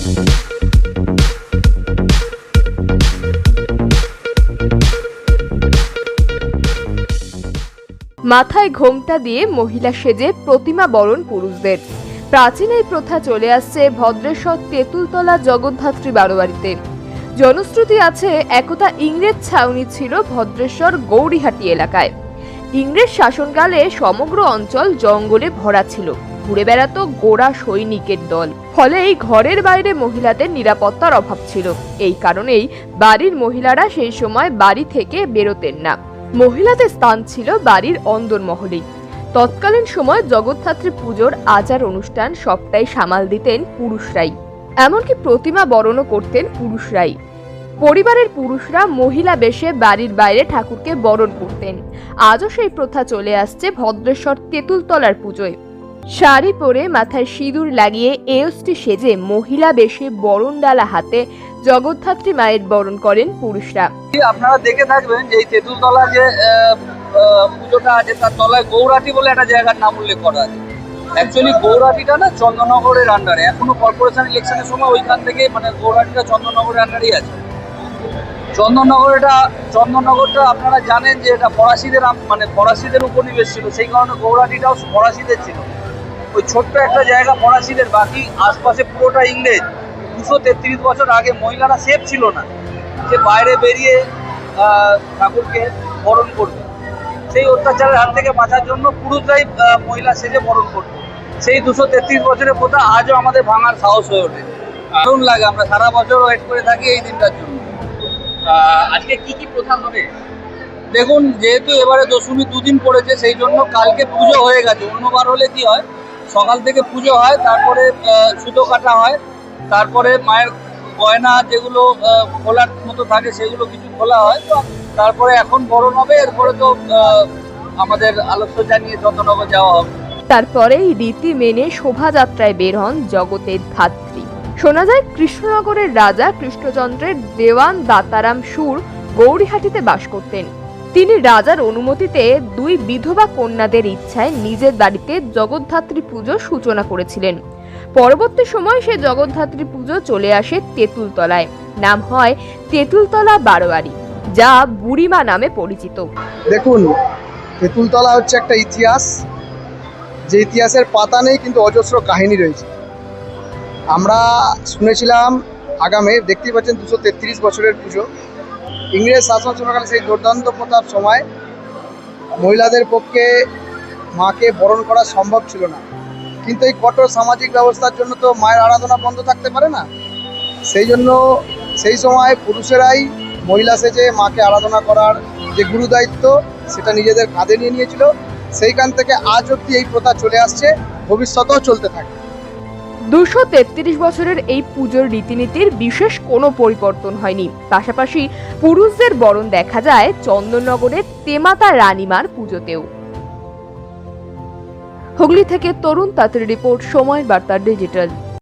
মাথায় ঘোমটা দিয়ে মহিলা সেজে প্রতিমা বরণ পুরুষদের। প্রাচীন এই প্রথা চলে আসছে ভদ্রেশ্বর তেঁতুলতলা জগদ্ধাত্রী বারোয়ারিতে। জনশ্রুতি আছে একদা ইংরেজ ছাউনি ছিল ভদ্রেশ্বর গৌরীহাটি এলাকায়। ইংরেজ শাসনকালে সমগ্র অঞ্চল জঙ্গলে ভরা ছিল, ঘুরে বেড়াতো গোঁড়া সৈনিকের দল। ফলে এই ঘরের বাইরে মহিলাদের নিরাপত্তার অভাব ছিল। এই কারণেই বাড়ির মহিলারা সেই সময় বাড়ি থেকে বেরোতেন না। মহিলাদের স্থান ছিল বাড়ির অন্দরমহলেই। তৎকালীন সময় জগদ্ধাত্রী পুজোর আচার অনুষ্ঠান সবটাই সামাল দিতেন পুরুষরাই, এমনকি প্রতিমা বরণও করতেন পুরুষরাই। পরিবারের পুরুষরা মহিলা বেশে বাড়ির বাইরে ঠাকুরকে বরণ করতেন। আজও সেই প্রথা চলে আসছে ভদ্রেশ্বর তেঁতুলতলার পুজোয়। শাড়ি পরে মাথায় সিঁদুর লাগিয়ে এয়ষ্টি সেজে মহিলা বেশে বরণ ডালা হাতে জগদ্ধাত্রী মায়ের বরণ করেন পুরুষরা। আপনারা দেখে থাকবেন যে এই তেঁতুলতলা যে পুজোটা আছে তার তলায় গৌরাটি বলে একটা জায়গার নাম উল্লেখ করা আছে। অ্যাকচুয়ালি গৌরাটিটা না চন্দননগরের আন্ডারে, এখনো কর্পোরেশন ইলেকশনের সময় ওইখান থেকে মানে গৌরাটিটা চন্দননগরের আন্ডারেই আছে। চন্দননগরটা আপনারা জানেন যে এটা ফরাসিদের উপনিবেশ ছিল, সেই কারণে গৌরাটিটাও ফরাসিদের ছিল। ওই ছোট্ট একটা জায়গা ফরাসিদের, বাকি আশপাশে পুরোটা ইংরেজ। 233 বছর আগে মহিলারা সেফ ছিল না, যে বাইরে বেরিয়ে ঠাকুরকে বরণ করবে। সেই অত্যাচারের হাত থেকে বাঁচার জন্য পুরুষরাই মহিলা সেজে বরণ করতো। সেই 233 বছরের প্রথা আজও আমাদের ভাঙার সাহস হয়ে ওঠে। দারুণ লাগে, আমরা সারা বছর ওয়েট করে থাকি এই দিনটার জন্য। আজকে কি কি প্রথা হবে? দেখুন, যেহেতু এবারে দশমী দুদিন পড়েছে, সেই জন্য কালকে পুজো হয়ে গেছে। অন্যবার হলে কি হয়, সকাল থেকে পুজো হয়, তারপরে সুতো কাটা হয়, তারপরে মায়ের গয়না যেগুলো খোলার মতো থাকে সেগুলো কিছু খোলা হয়, তারপরে এখন বরণ হবে। এরপরে তো আমাদের আলোকসজ্জা নিয়ে চন্দননগর যাওয়া হবে। তারপরেই রীতি মেনে শোভাযাত্রায় বের হন জগতের ধাত্রী। শোনা যায় কৃষ্ণনগরের রাজা কৃষ্ণচন্দ্রের দেওয়ান দাতারাম সুর গৌরীহাটিতে বাস করতেন। তিনি রাজার অনুমতিতে 2 বিধবা কন্যাদের ইচ্ছায় নিজের বাড়িতে জগদ্ধাত্রী পুজোর সূচনা করেছিলেন। পরবর্তী সময় সে জগদ্ধাত্রী পুজো চলে আসে তেঁতুলতলায়। নাম হয় তেঁতুলতলা বারোয়ারি, যা বুড়িমা নামে পরিচিত। দেখুন, তেঁতুলতলা হচ্ছে একটা ইতিহাস, যে ইতিহাসের পাতা নেই কিন্তু অজস্র কাহিনী রয়েছে। আমরা শুনেছিলাম আগামে, দেখতেই পাচ্ছেন 233 বছরের পুজো। ইংরেজ শাসন চলাকালে সেই দুর্দান্ত প্রতাপ সময় মহিলাদের পক্ষে মাকে বরণ করা সম্ভব ছিল না, কিন্তু এই কঠোর সামাজিক ব্যবস্থার জন্য তো মায়ের আরাধনা বন্ধ থাকতে পারে না। সেই জন্য সেই সময় পুরুষেরাই মহিলা সেজে মাকে আরাধনা করার যে গুরু দায়িত্ব সেটা নিজেদের কাঁধে নিয়ে নিয়েছিল। সেইখান থেকে আজ অবধি এই প্রথা চলে আসছে, ভবিষ্যতেও চলতে থাকে। 233 বছরের এই পুজোর রীতিনীতির বিশেষ কোনো পরিবর্তন হয়নি। পাশাপাশি পুরুষদের বরণ দেখা যায় চন্দননগরের তেমাতা রানীমার পুজোতেও। হুগলি থেকে তরুণ তাঁতের রিপোর্ট, সময়ের বার্তা ডিজিটাল।